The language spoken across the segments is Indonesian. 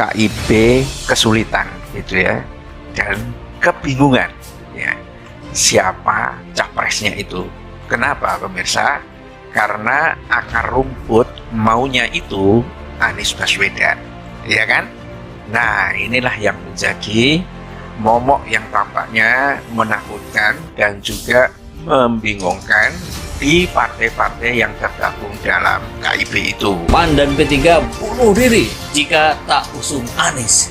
KIB kesulitan gitu ya, dan kebingungan ya, siapa capresnya itu. Kenapa pemirsa? Karena akar rumput maunya itu Anies Baswedan, ya kan? Nah, inilah yang menjadi momok yang tampaknya menakutkan dan juga membingungkan di partai-partai yang tergabung dalam KIB itu. PAN dan P3 bunuh diri jika tak usung Anies.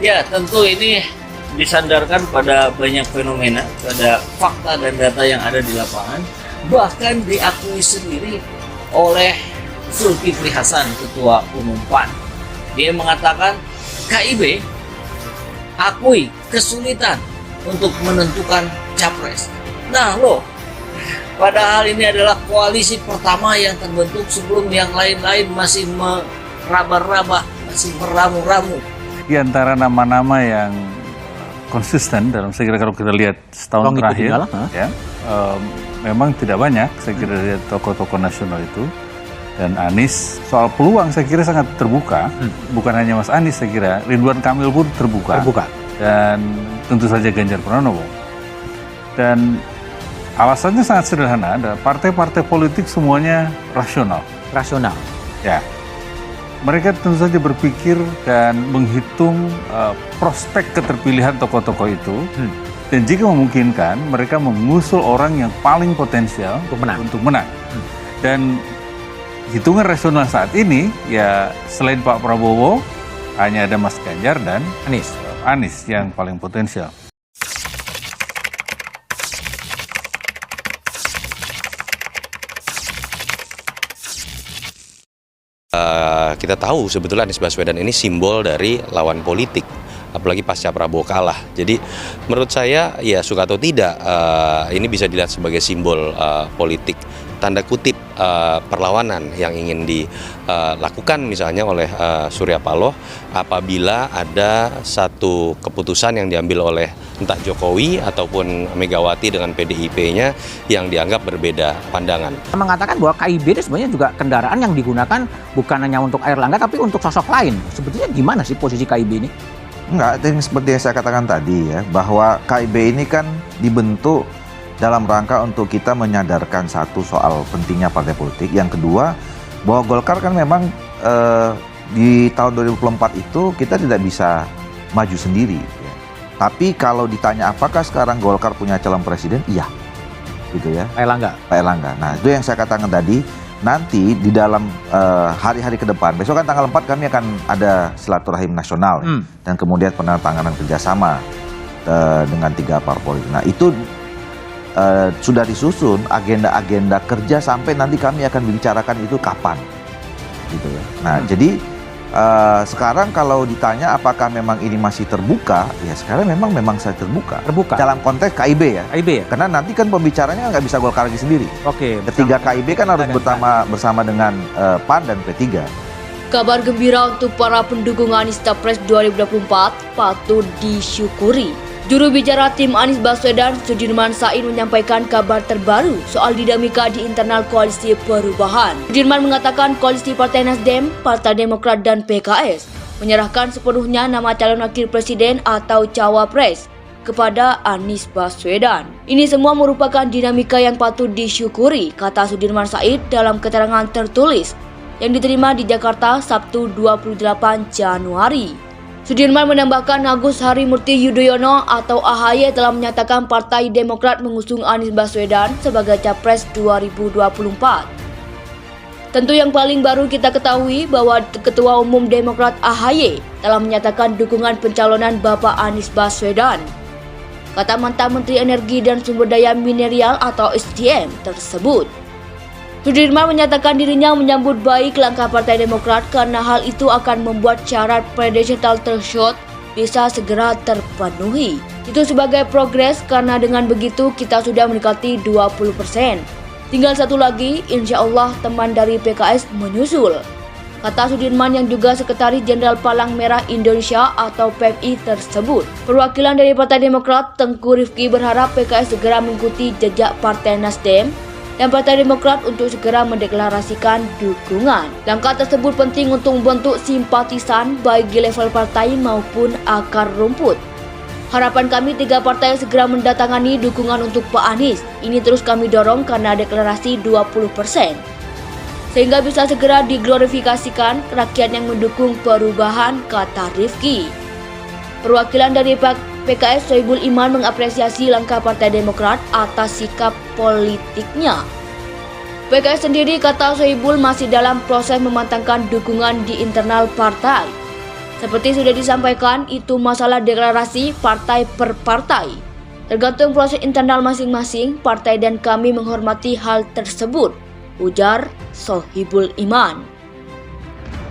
Ya, tentu ini disandarkan pada banyak fenomena, pada fakta dan data yang ada di lapangan, bahkan diakui sendiri oleh Zulkifli Hasan, Ketua Umum PAN. Dia mengatakan KIB akui kesulitan untuk menentukan capres. Nah loh, padahal ini adalah koalisi pertama yang terbentuk sebelum yang lain-lain masih meraba-raba, masih meramu-ramu. Di antara nama-nama yang konsisten dalam, saya kira kalau kita lihat setahun terakhir, ya, memang tidak banyak saya kira dari tokoh-tokoh nasional itu. Dan Anies, soal peluang saya kira sangat terbuka, bukan hanya Mas Anies, saya kira Ridwan Kamil pun terbuka. Dan tentu saja Ganjar Pranowo. Dan alasannya sangat sederhana, ada partai-partai politik semuanya rasional. Ya, mereka tentu saja berpikir dan menghitung prospek keterpilihan tokoh-tokoh itu. Dan jika memungkinkan, mereka mengusung orang yang paling potensial untuk menang. Dan hitungan rasional saat ini, ya selain Pak Prabowo, hanya ada Mas Ganjar dan Anies yang paling potensial. Kita tahu sebetulnya Anies Baswedan ini simbol dari lawan politik, apalagi pasca Prabowo kalah. Jadi menurut saya ya suka atau tidak, ini bisa dilihat sebagai simbol politik, tanda kutip perlawanan yang ingin dilakukan misalnya oleh Surya Paloh apabila ada satu keputusan yang diambil oleh entah Jokowi ataupun Megawati dengan PDIP-nya yang dianggap berbeda pandangan. Mengatakan bahwa KIB itu sebenarnya juga kendaraan yang digunakan bukan hanya untuk Airlangga tapi untuk sosok lain. Sebetulnya gimana sih posisi KIB ini? Enggak, itu seperti yang saya katakan tadi ya, bahwa KIB ini kan dibentuk dalam rangka untuk kita menyadarkan satu soal pentingnya partai politik. Yang kedua, bahwa Golkar kan memang di tahun 2024 itu kita tidak bisa maju sendiri. Ya. Tapi kalau ditanya apakah sekarang Golkar punya calon presiden, iya, gitu ya. Pak Erlangga. Nah itu yang saya katakan tadi. Nanti di dalam hari-hari ke depan, besok kan tanggal 4 kami akan ada silaturahim nasional dan kemudian penandatanganan kerjasama dengan 3 parpol. Nah itu sudah disusun agenda-agenda kerja sampai nanti kami akan bicarakan itu kapan, gitu ya. Nah jadi sekarang kalau ditanya apakah memang ini masih terbuka, ya sekarang memang saya terbuka. Dalam konteks KIB ya. Karena nanti kan pembicaranya nggak bisa Golkar lagi sendiri. Ketiga KIB kan harus bersama dengan PAN dan P3. Kabar gembira untuk para pendukung Anies Capres 2024 patut disyukuri. Juru bicara tim Anies Baswedan, Sudirman Said menyampaikan kabar terbaru soal dinamika di internal Koalisi Perubahan. Sudirman mengatakan koalisi Partai Nasdem, Partai Demokrat, dan PKS menyerahkan sepenuhnya nama calon wakil presiden atau cawapres kepada Anies Baswedan. Ini semua merupakan dinamika yang patut disyukuri, kata Sudirman Said dalam keterangan tertulis yang diterima di Jakarta Sabtu 28 Januari. Sudirman menambahkan Agus Harimurti Yudhoyono atau AHY telah menyatakan Partai Demokrat mengusung Anies Baswedan sebagai Capres 2024. Tentu yang paling baru kita ketahui bahwa Ketua Umum Demokrat AHY telah menyatakan dukungan pencalonan Bapak Anies Baswedan. Kata mantan Menteri Energi dan Sumber Daya Mineral atau SDM tersebut. Sudirman menyatakan dirinya menyambut baik langkah Partai Demokrat karena hal itu akan membuat syarat presidensial threshold bisa segera terpenuhi. Itu sebagai progres karena dengan begitu kita sudah mendekati 20%. Tinggal satu lagi, insya Allah teman dari PKS menyusul. Kata Sudirman yang juga Sekretaris Jenderal Palang Merah Indonesia atau PMI tersebut. Perwakilan dari Partai Demokrat, Tengku Rifki berharap PKS segera mengikuti jejak Partai Nasdem dan Partai Demokrat untuk segera mendeklarasikan dukungan. Langkah tersebut penting untuk membentuk simpatisan baik di level partai maupun akar rumput. Harapan kami tiga partai segera mendatangani dukungan untuk Pak Anies. Ini terus kami dorong karena deklarasi 20%. Sehingga bisa segera diglorifikasikan rakyat yang mendukung perubahan, kata Rifki. Perwakilan dari PKS Sohibul Iman mengapresiasi langkah Partai Demokrat atas sikap politiknya. PKS sendiri, kata Sohibul, masih dalam proses memantangkan dukungan di internal partai. Seperti sudah disampaikan, itu masalah deklarasi partai per partai. Tergantung proses internal masing-masing partai dan kami menghormati hal tersebut, ujar Sohibul Iman.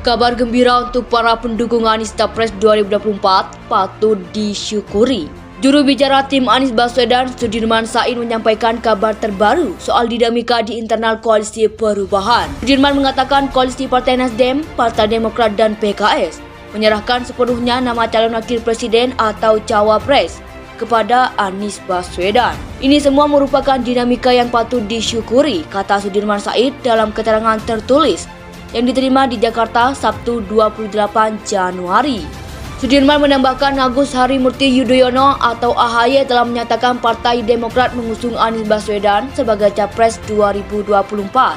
Kabar gembira untuk para pendukung Anies Capres 2024 patut disyukuri. Juru bicara tim Anies Baswedan, Sudirman Said, menyampaikan kabar terbaru soal dinamika di internal koalisi perubahan. Sudirman mengatakan koalisi Partai Nasdem, Partai Demokrat, dan PKS menyerahkan sepenuhnya nama calon wakil presiden atau cawapres kepada Anies Baswedan. Ini semua merupakan dinamika yang patut disyukuri, kata Sudirman Said dalam keterangan tertulis yang diterima di Jakarta Sabtu 28 Januari. Sudirman menambahkan Agus Harimurti Yudhoyono atau AHY telah menyatakan Partai Demokrat mengusung Anies Baswedan sebagai Capres 2024.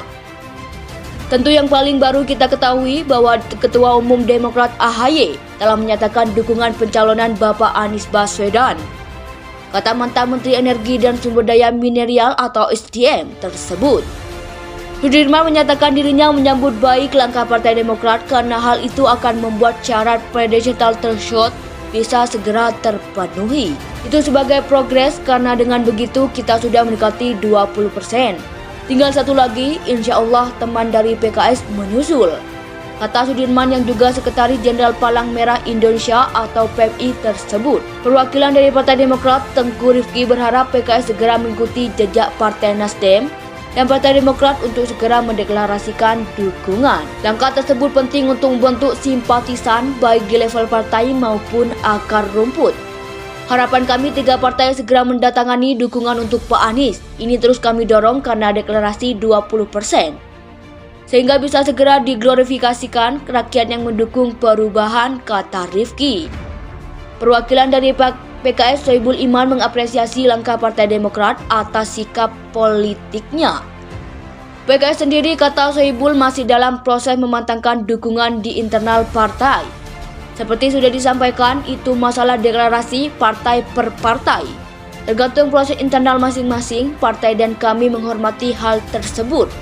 Tentu yang paling baru kita ketahui bahwa Ketua Umum Demokrat AHY telah menyatakan dukungan pencalonan Bapak Anies Baswedan, kata mantan Menteri Energi dan Sumber Daya Mineral atau SDM tersebut. Sudirman menyatakan dirinya menyambut baik langkah Partai Demokrat karena hal itu akan membuat syarat presidential threshold bisa segera terpenuhi. Itu sebagai progres karena dengan begitu kita sudah mendekati 20%. Tinggal satu lagi, insya Allah teman dari PKS menyusul, kata Sudirman yang juga Sekretaris Jenderal Palang Merah Indonesia atau PMI tersebut. Perwakilan dari Partai Demokrat, Tengku Rifki, berharap PKS segera mengikuti jejak Partai Nasdem dan Partai Demokrat untuk segera mendeklarasikan dukungan. Langkah tersebut penting untuk membentuk simpatisan baik di level partai maupun akar rumput. Harapan kami tiga partai segera mendatangani dukungan untuk Pak Anies. Ini terus kami dorong karena deklarasi 20%. Sehingga bisa segera diglorifikasikan rakyat yang mendukung perubahan, kata Rifki. Perwakilan dari PKS Sohibul Iman mengapresiasi langkah Partai Demokrat atas sikap politiknya. PKS sendiri, kata Sohibul, masih dalam proses memantangkan dukungan di internal partai. Seperti sudah disampaikan, itu masalah deklarasi partai per partai. Tergantung proses internal masing-masing partai dan kami menghormati hal tersebut.